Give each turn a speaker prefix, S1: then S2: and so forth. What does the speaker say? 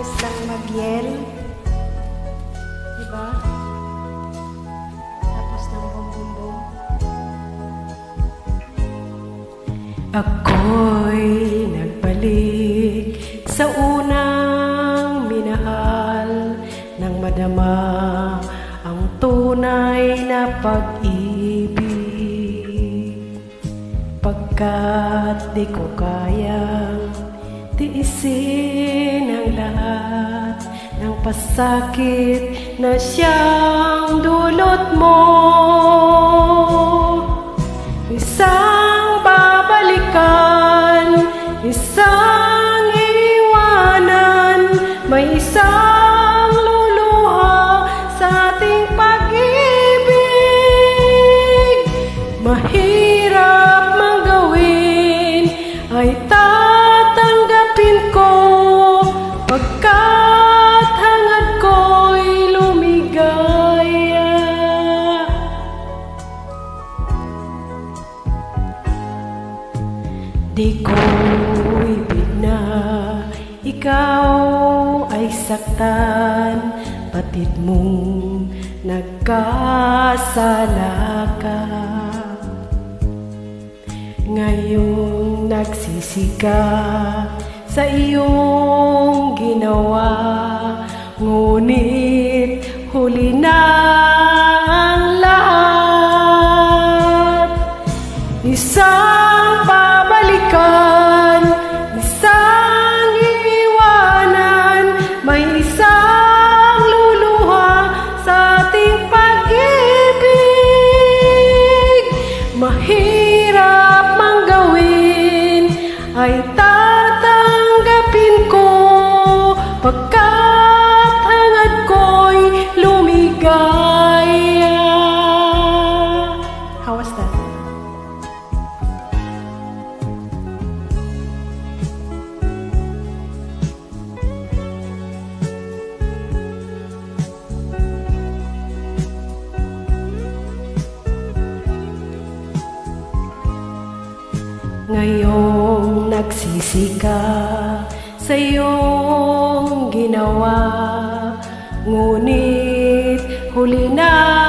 S1: gustang mag-yell. Diba? Tapos ng bum-bum-bum.
S2: Ako'y nagbalik sa unang minahal nang madama ang tunay na pag-ibig. Pagkat di ko kayang tiisin ang lahat ng pasakit na siyang dulot mo. Isang babalikan, isang iwanan, may isang luluha sa ating pag-ibig. Mahirap mang gawin ay tatanggapin ko, pagkat hangad ko'y lumigaya. Di ko ibig na ikaw ay saktan, batid mong nagkasala ka. Ngayong nagsisi ka sa iyong ginawa, ngunit huli na ang lahat. Isang babalikan, isang iiwanan, may isang luluha sa ating pag-ibig. Mahirap mang gawin ay tatanggapin ko, pagkat hangad ko'y lumigaya.
S1: How was that?
S2: Ngayong nagsisi ka sa iyong ginawa, ngunit huli na